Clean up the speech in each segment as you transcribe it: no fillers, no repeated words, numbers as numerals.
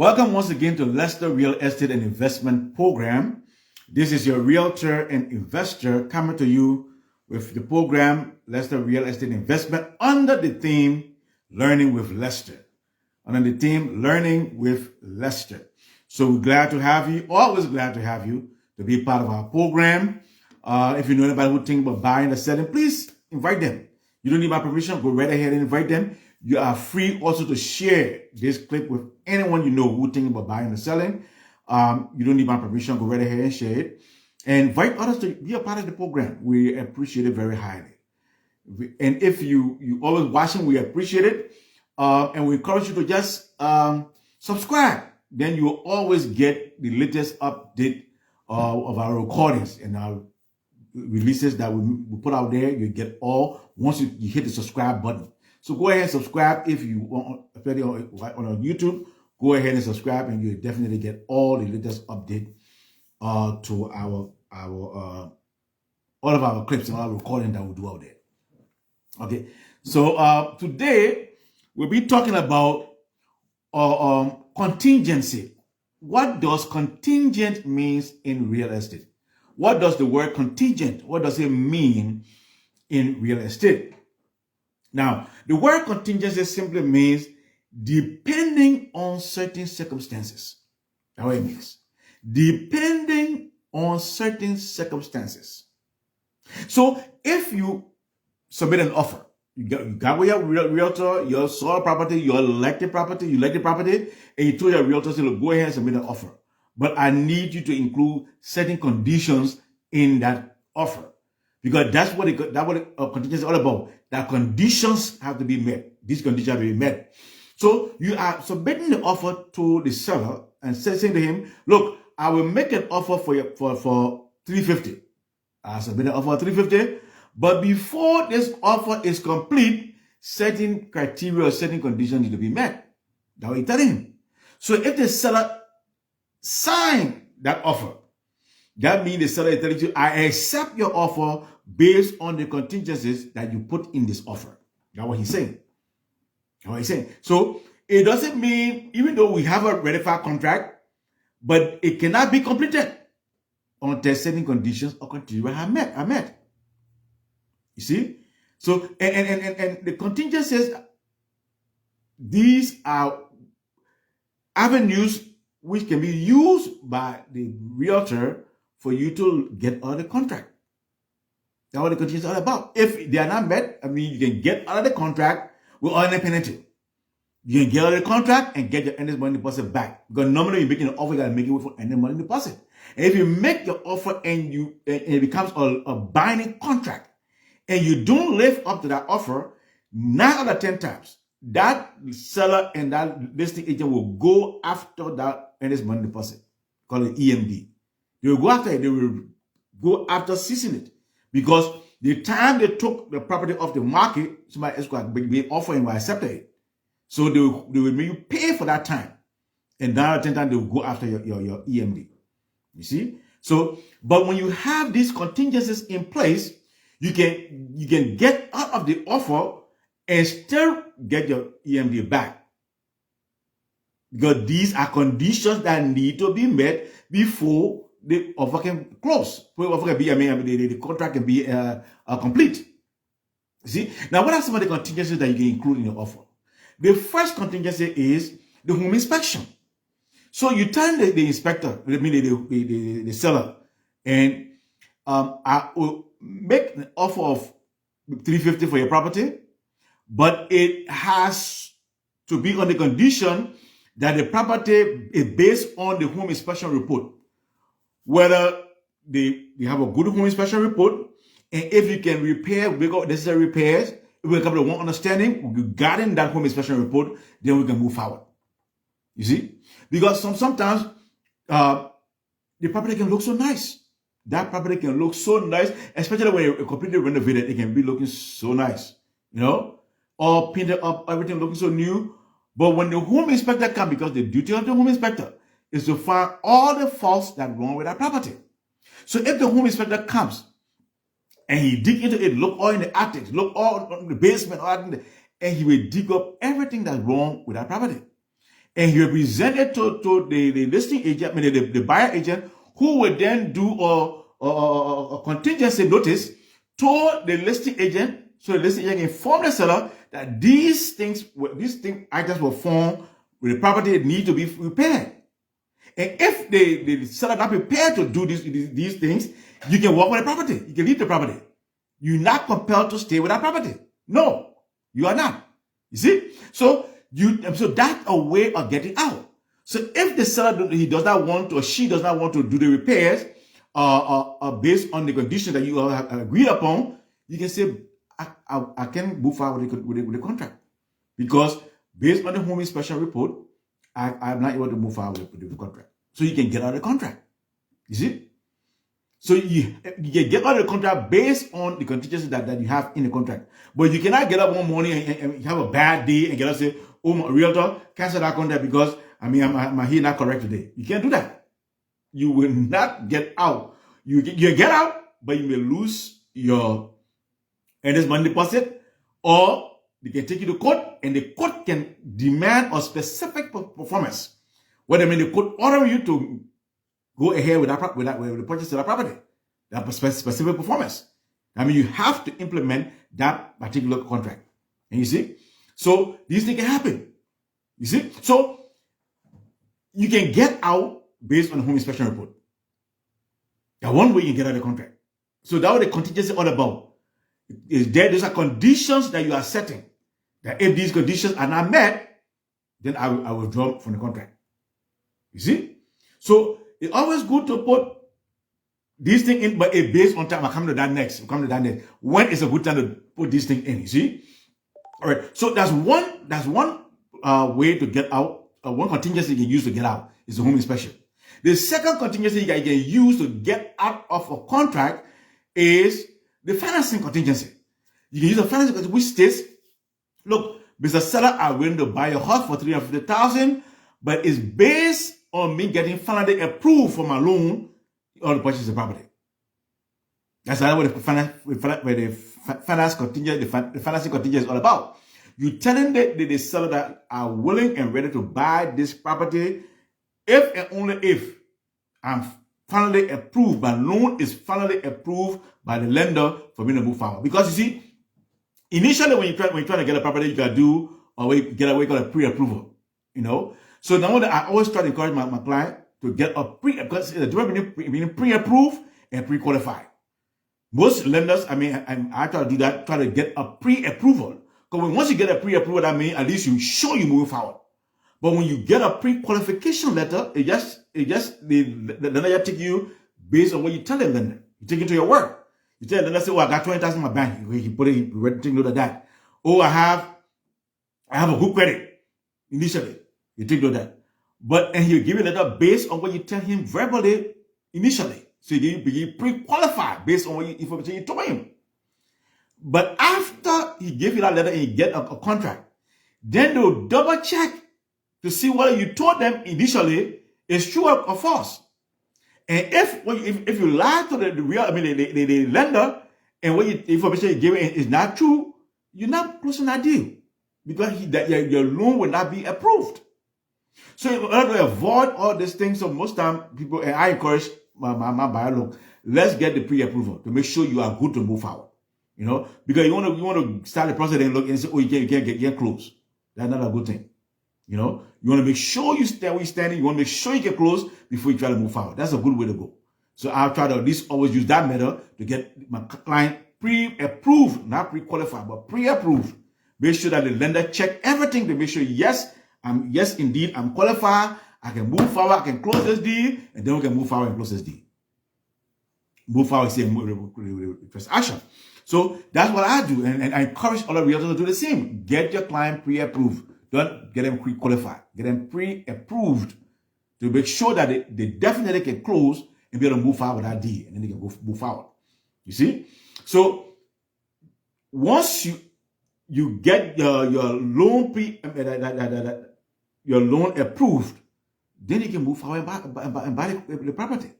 Welcome once again to Lester Real Estate and Investment Program. This is your realtor and investor coming to you with the program Lester Real Estate Investment under the theme Learning with Lester. Under the theme Learning with Lester. So we're glad to have you, always glad to have you to be part of our program. If you know anybody who thinks about buying or selling, please invite them. You don't need my permission, go right ahead and invite them. You are free also to share this clip with anyone you know who thinking about buying or selling. You don't need my permission, go right ahead and share it. And invite others to be a part of the program. We appreciate it very highly. And if you always watching, we appreciate it. And we encourage you to just subscribe. Then you will always get the latest update of our recordings and our releases that we put out there. You get all once you hit the subscribe button. So go ahead and subscribe if you want, especially on YouTube. Go ahead and subscribe, and you definitely get all the latest update to our all of our clips and all our recording that we do out there. Okay, so today we'll be talking about contingency. What does contingent means in real estate? What does the word contingent, what does it mean in real estate? Now, the word contingency simply means depending on certain circumstances. That's what it means. Depending on certain circumstances. So, if you submit an offer, you got with your realtor, you saw a property, you like the property, and you told your realtor, say, look, go ahead and submit an offer. But I need you to include certain conditions in that offer. Because that's what contingency is all about. That conditions have to be met. These conditions have to be met. So you are submitting the offer to the seller and saying to him, look, I will make an offer for you for $350. I submit an offer for $350. But before this offer is complete, certain criteria or certain conditions need to be met. That's what you're telling him. So if the seller sign that offer, that means the seller is telling you, I accept your offer based on the contingencies that you put in this offer. That's what he's saying. That's what he's saying. So it doesn't mean, even though we have a ratified contract, but it cannot be completed until certain conditions or criteria are met. You see? So, and the contingencies, these are avenues which can be used by the realtor for you to get out of the contract. That's what the contingency is all about. If they are not met, I mean, you can get out of the contract without any penalty. You can get out of the contract and get your earnest money deposit back. Because normally you're making an offer, you got to make it with earnest money deposit. And if you make your offer and it becomes a binding contract, and you don't live up to that offer, 9 out of 10 times, that seller and that listing agent will go after that earnest money deposit, called an EMD. They will go after it. They will go after ceasing it. Because the time they took the property off the market, somebody else could be offering or accepted it. So they will make you pay for that time. And 9 out of 10 times, they will go after your EMD. You see? So, but when you have these contingencies in place, you can get out of the offer and still get your EMD back. Because these are conditions that need to be met before the offer can close. Before the offer can be, the contract can be complete. See? Now, what are some of the contingencies that you can include in your offer? The first contingency is the home inspection. So you tell the inspector, the seller, and I will make an offer of $350 for your property, but it has to be on the condition that the property is based on the home inspection report. Whether they have a good home inspection report, and if you can make all necessary repairs, if we come to one understanding regarding that home inspection report, then we can move forward. You see? Because sometimes the property can look so nice. That property can look so nice, especially when it's completely renovated. It can be looking so nice, all painted up, everything looking so new. But when the home inspector comes, because the duty of the home inspector is to find all the faults that are wrong with that property. So if the home inspector comes and he dig into it, look all in the attic, look all in the basement, and he will dig up everything that's wrong with that property. and he will present it to the listing agent, I mean the buyer agent, who will then do a contingency notice to the listing agent, so the listing agent inform the seller that these items were found with the property need to be repaired. And if the seller not prepared to do these things, you can walk with the property. You can leave the property. You're not compelled to stay with that property. No, you are not. You see? So that's a way of getting out. So if the seller he does not want to, or she does not want to do the repairs based on the conditions that you all have agreed upon, you can say, I can move forward with the contract. Because based on the home inspection report, I'm not able to move forward with the contract. So you can get out of the contract. You see? So you can get out of the contract based on the contingency that you have in the contract. But you cannot get up one morning and have a bad day and get up and say, oh, my realtor, cancel that contract because my here not correct today. You can't do that. You will not get out. You get out, but you may lose your earnest money deposit, or they can take you to court, and the court can demand a specific performance. What I mean, the court order you to go ahead with the purchase of that property, that specific performance. I mean, you have to implement that particular contract. And you see, so these things can happen. You see, so you can get out based on the home inspection report. That one way you can get out of the contract. So that's what the contingency all about. Those are conditions that you are setting. That if these conditions are not met, then I will withdraw from the contract. You see? So it's always good to put these things in, but it's based on time. I'll come to that next. When is a good time to put these things in? You see? All right. So that's one way to get out. One contingency you can use to get out is the home inspection. The second contingency you can use to get out of a contract is the financing contingency. You can use a financing contingency which states, look, Mr. Seller, I'm willing to buy your house for $350,000, but it's based on me getting finally approved for my loan or to purchase the property. That's what the financing contingency is all about. You're telling the seller that I'm willing and ready to buy this property if and only if I'm finally approved, my loan is finally approved by the lender for me to move forward. Because you see, initially when you're trying to get a property, you gotta do get a pre-approval. You know? So now I always try to encourage my client to get a because the difference between pre-approved and pre-qualified. Most lenders, I try to do that, try to get a pre-approval. Because once you get a pre-approval, that means at least you show you moving forward. But when you get a pre-qualification letter, the lender take you based on what you tell the lender. You take it to your word. You tell the lender, say, oh, I got $20,000 in my bank. You put it, you take note of that. Oh, I have a good credit initially. You take note of that. And he'll give you a letter based on what you tell him verbally initially. So you pre-qualified based on what information you told him. But after he gave you that letter and you get a contract, then they'll double check to see whether you told them initially is true or false. And if you lie to the lender, and what information you give is not true, you're not closing that deal because your loan will not be approved. So in order to avoid all these things, so most time people, and I encourage my buyer, look, let's get the pre-approval to make sure you are good to move forward. You know, because you want to start the process and look and say, oh, you can't get close. That's not a good thing. You know, you want to make sure you stand where you're standing. You want to make sure you get close before you try to move forward. That's a good way to go. So I'll try to at least always use that method to get my client pre-approved, not pre-qualified, but pre-approved. Make sure that the lender check everything to make sure, yes, indeed, I'm qualified. I can move forward. I can close this deal, and then we can move forward and close this deal. Move forward, say, first action. So that's what I do, and I encourage other realtors to do the same. Get your client pre-approved. Don't get them pre-qualified. Get them pre-approved to make sure that they definitely can close and be able to move forward with that deal, and then they can move forward. You see? So once you get your loan your loan approved, then you can move forward and buy the property.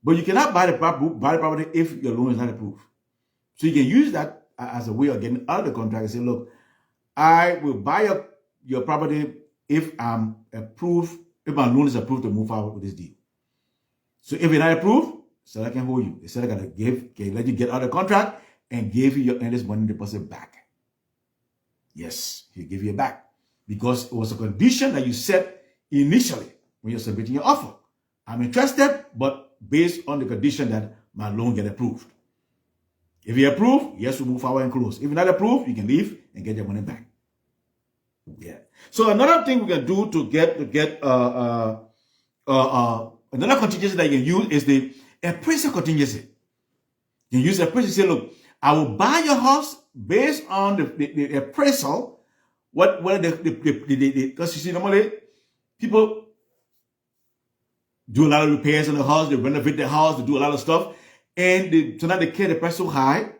But you cannot buy the property if your loan is not approved. So you can use that as a way of getting out of the contract and say, look, I will buy your property if I'm approved, if my loan is approved to move forward with this deal. So if it's not approved, seller can hold you. The seller can let you get out of the contract and give you your earnest money deposit back. Yes, he'll give you it back. Because it was a condition that you set initially when you're submitting your offer. I'm interested, but based on the condition that my loan get approved. If you approve, yes, we move forward and close. If you're not approved, you can leave and get your money back. Yeah. So another thing we can do to get another contingency that you can use is the appraisal contingency. You can use the appraisal to say, look, I will buy your house based on the appraisal. Because you see, normally people do a lot of repairs on the house, they renovate the house, they do a lot of stuff, and so now they carry the price so high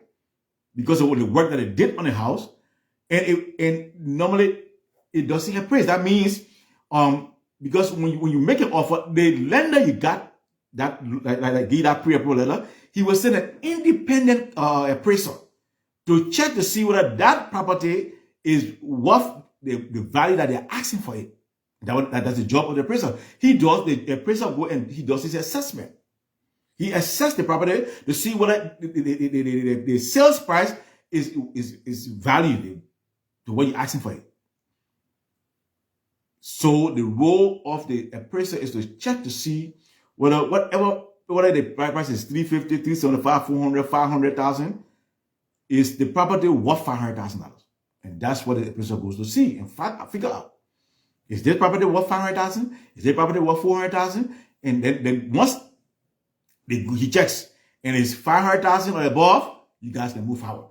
because of all the work that they did on the house, and normally it doesn't appraise. That means because when you make an offer, the lender you got that like give that pre-approval letter, he will send an independent appraiser to check to see whether that property is worth the value that they're asking for it. That's the job of the appraiser. The appraiser go and he does his assessment. He assesses the property to see whether the sales price is valued to what you're asking for it. So the role of the appraiser is to check to see whether the price is $350, $375, $400, $500,000, is the property worth $500,000? And that's what the appraiser goes to see and figure out. Is this property worth $500,000? Is this property worth $400,000? And then once he checks and it's $500,000 or above, you guys can move forward.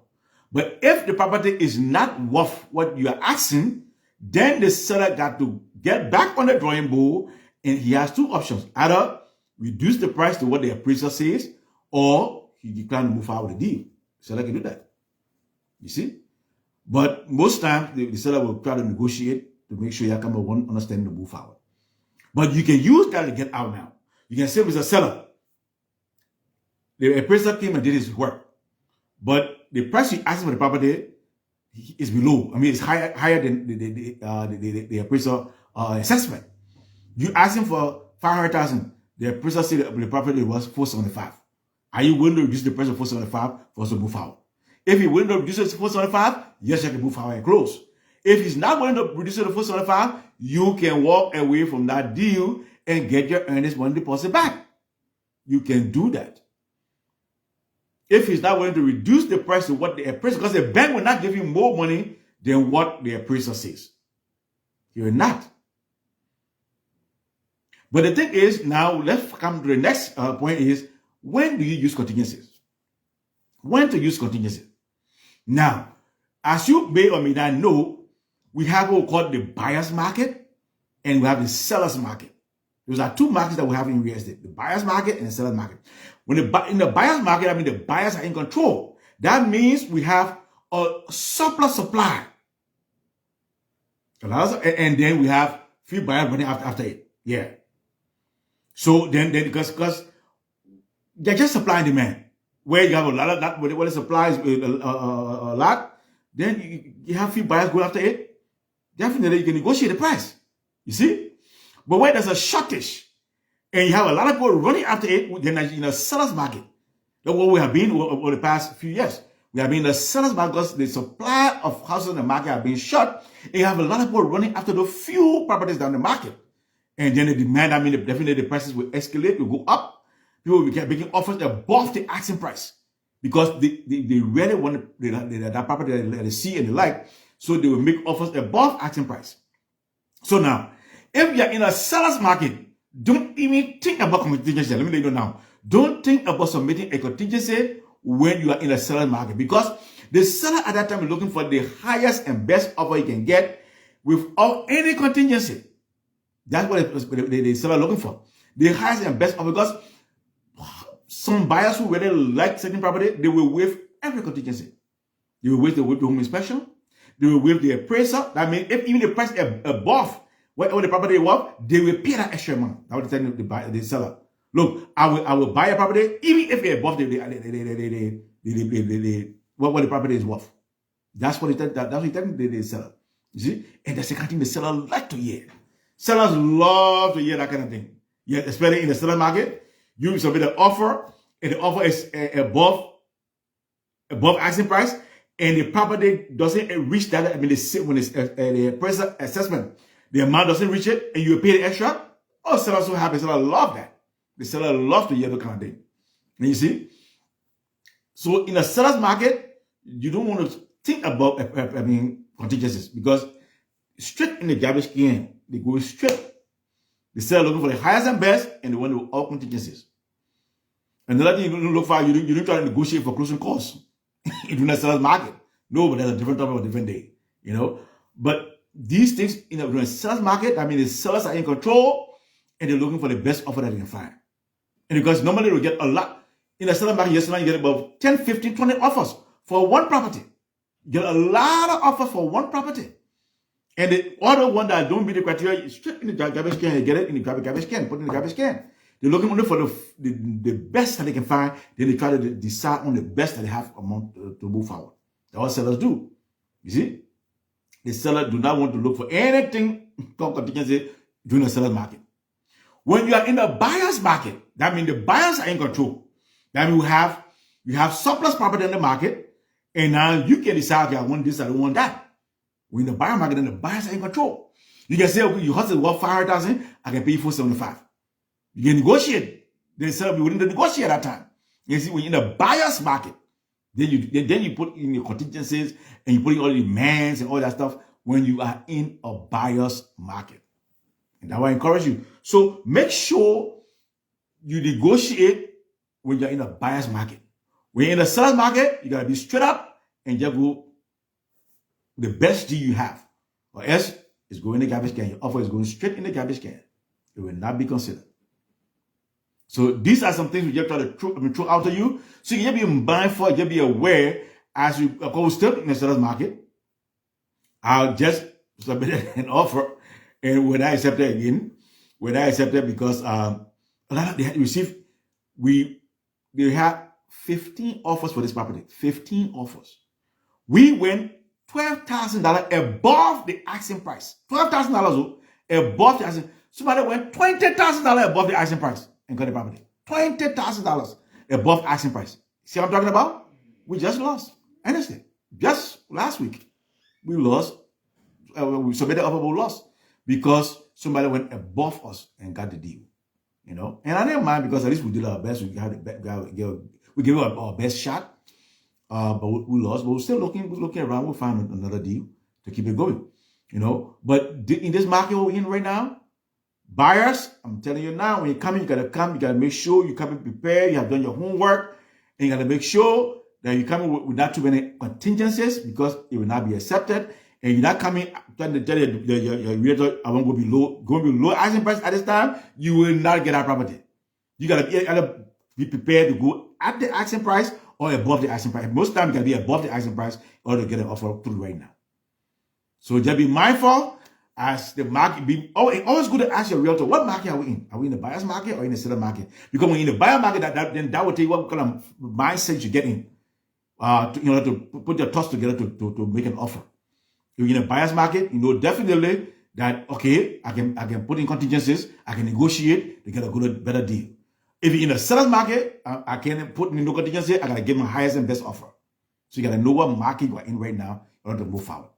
But if the property is not worth what you are asking, then the seller got to get back on the drawing board, and he has two options: either reduce the price to what the appraiser says, or he declines to move forward with the deal. The seller can do that. You see? But most times the seller will try to negotiate to make sure you come to one understanding to move forward. But you can use that to get out now. You can say, Mr. Seller, the appraiser came and did his work, but the price you asked for the property is below. I mean, it's higher than the appraiser assessment. You asked him for $500,000. The appraiser said the property was $475. Are you willing to reduce the price of $475 for us to move forward? If he's willing to reduce it to $475, yes, you can move forward and close. If he's not willing to reduce it to $475, you can walk away from that deal and get your earnest money deposit back. You can do that. If he's not willing to reduce the price to what the appraiser, because the bank will not give you more money than what the appraiser says. He will not. But the thing is, now let's come to the next point is, when do you use contingencies? When to use contingencies? Now, as you may or may not know, we have what we call the buyer's market and we have the seller's market. Those are two markets that we have in real estate: the buyer's market and the seller's market. In the buyer's market, I mean, the buyers are in control. That means we have a surplus supply. And then we have few buyers running after it. Yeah. So then because they're just supply and demand. Where you have a lot of that, where the supply is a lot, then you have few buyers going after it. Definitely, you can negotiate the price. You see? But when there's a shortage and you have a lot of people running after it, then in a seller's market. That's what we have been over the past few years. We have been in a seller's market because the supply of houses in the market have been short, and you have a lot of people running after the few properties down the market. And then the demand, I mean, definitely the prices will escalate, will go up. People will be making offers above the asking price because they really want that property that they see and they like, so they will make offers above asking price. So now, if you're in a seller's market, don't even think about contingency. Let me let you know now. Don't think about submitting a contingency when you are in a seller's market, because the seller at that time is looking for the highest and best offer you can get without any contingency. That's what the seller is looking for. The highest and best offer, because some buyers who really like certain property, they will waive every contingency. They will waive the home inspection. They will waive the appraisal. That means if even the price above whatever the property was, they will pay that extra amount. I will tell the seller, look, I will buy a property even if it's above what the property is worth. That's what he tell the seller. You see? And that's the kind of thing the seller like to hear. Sellers love to hear that kind of thing. Yeah, especially in the seller market, you submit an offer, and the offer is above asking price, and the property doesn't reach that. I mean, when it's the price assessment, the amount doesn't reach it, and you pay the extra. Oh, sellers so happy. Sellers love that. The seller loves to hear that kind of thing. And you see, so in a seller's market, you don't want to think about contingencies, because straight in the garbage can, they go straight. The seller looking for the highest and best, and they want to all contingencies. Another thing you don't look for, you don't try to negotiate for closing costs in the seller's market. No, but that's a different topic, a different day, you know. But these things in the seller's market, I mean, the sellers are in control, and they're looking for the best offer that they can find. And because normally we get a lot in the seller's market, yesterday you get about 10, 15, 20 offers for one property. You get a lot of offers for one property. And the other one that don't meet the criteria, straight in the garbage can, you get it in the garbage can, put it in the garbage can. They're looking only for the best that they can find. Then they try to decide on the best that they have amount to move forward. That's what sellers do. You see? The seller do not want to look for anything called contingency during the seller's market. When you are in the buyer's market, that means the buyers are in control. That means you have surplus property in the market, and now you can decide, okay, I want this, I don't want that. When the buyer market, then the buyers are in control. You can say, okay, your house is worth 500,000, I can pay you 475. You can negotiate. The seller will be willing to negotiate at that time. You see, when you're in the buyer's market, then you put in your contingencies, and you put in all the demands and all that stuff when you are in a buyer's market. And that's why I encourage you. So make sure you negotiate when you're in a buyer's market. When you're in the seller's market, you got to be straight up and just go the best deal you have, or else it's going in the garbage can. Your offer is going straight in the garbage can. It will not be considered. So these are some things we just try to throw out to you, so you can be mindful, you can be aware as you go still in the seller's market. I'll just submit an offer, and when I accept it again, because a lot of they receive, they have 15 offers for this property, 15 offers. We went $12,000 above the asking price. $12,000 above the asking. Somebody went $20,000 above the asking price and got the property. $20,000 above asking price. See what I'm talking about? We just lost. Honestly, just last week we lost. We submitted offer, but we lost because somebody went above us and got the deal. You know, and I didn't mind, because at least we did our best. We gave our best shot. But we lost, but we're still looking around. We'll find another deal to keep it going, you know. But in this market we're in right now, buyers, I'm telling you now, when you come in, you gotta make sure you come in prepared, you have done your homework, and you gotta make sure that you come in with not too many contingencies, because it will not be accepted. And you're not coming trying to tell your realtor, I won't go below asking price at this time. You will not get that property. You gotta be prepared to go at the asking price or above the asking price. Most times, you can be above the asking price in order to get an offer through right now. So just be mindful as the market. Always good to ask your realtor, what market are we in? Are we in the buyer's market or in the seller market? Because when you're in the buyer market, then that will tell you what kind of mindset you get in, to put your thoughts together to make an offer. If you're in a buyer's market, you know definitely that, okay, I can put in contingencies, I can negotiate to get a better deal. If you're in a seller's market, I can put in no contingency, I gotta give my highest and best offer. So you gotta know what market you are in right now in order to move forward.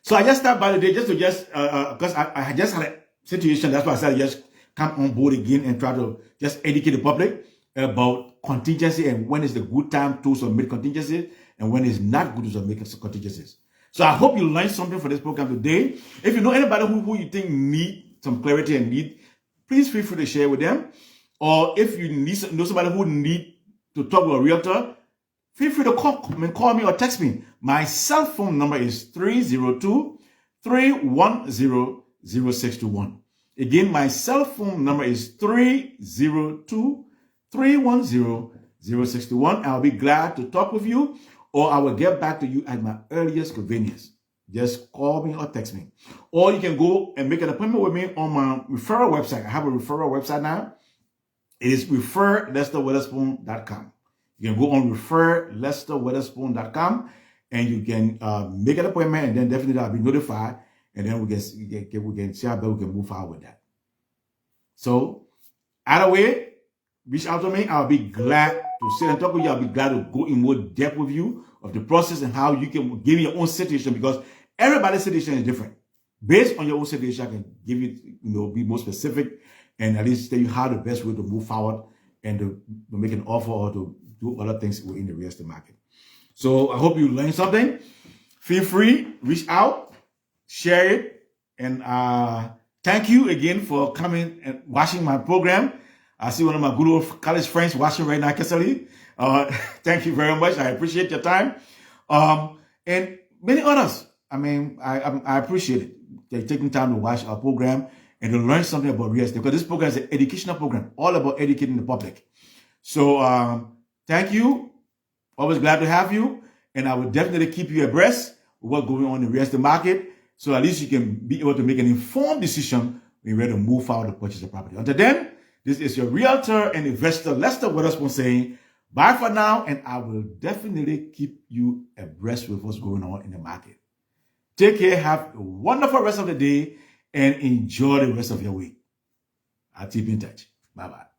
So I just stopped by today because I just had a situation. That's why I said just come on board again and try to just educate the public about contingency and when is the good time to submit contingency and when is not good to submit contingencies. So I hope you learned something for this program today. If you know anybody who you think need some clarity and please feel free to share with them. Or if you know somebody who need to talk with a realtor, feel free to call me or text me. My cell phone number is 302-310-0621. Again, my cell phone number is 302-310-0621. I'll be glad to talk with you, or I will get back to you at my earliest convenience. Just call me or text me. Or you can go and make an appointment with me on my referral website. I have a referral website now. It is referlesterweatherspoon.com. You can go on referlesterweatherspoon.com and you can make an appointment, and then definitely I'll be notified, and then we can see how we can move forward with that. So, either way, reach out to me. I'll be glad to sit and talk with you. I'll be glad to go in more depth with you of the process and how you can give me your own situation, because everybody's situation is different. Based on your own situation, I can give you, be more specific and at least tell you how the best way to move forward and to make an offer or to do other things in the real estate market. So I hope you learned something. Feel free, reach out, share it, and thank you again for coming and watching my program. I see one of my good old college friends watching right now, Kesali. Thank you very much. I appreciate your time. And many others. I mean, I appreciate it. They're taking time to watch our program and to learn something about real estate, because this program is an educational program, all about educating the public. So thank you. Always glad to have you. And I will definitely keep you abreast of what's going on in the real estate market, so at least you can be able to make an informed decision when you're ready to move forward to purchase a property. Until then, this is your realtor and investor, Lester Witherspoon, saying bye for now, and I will definitely keep you abreast with what's going on in the market. Take care, have a wonderful rest of the day, and enjoy the rest of your week. I'll keep in touch. Bye-bye.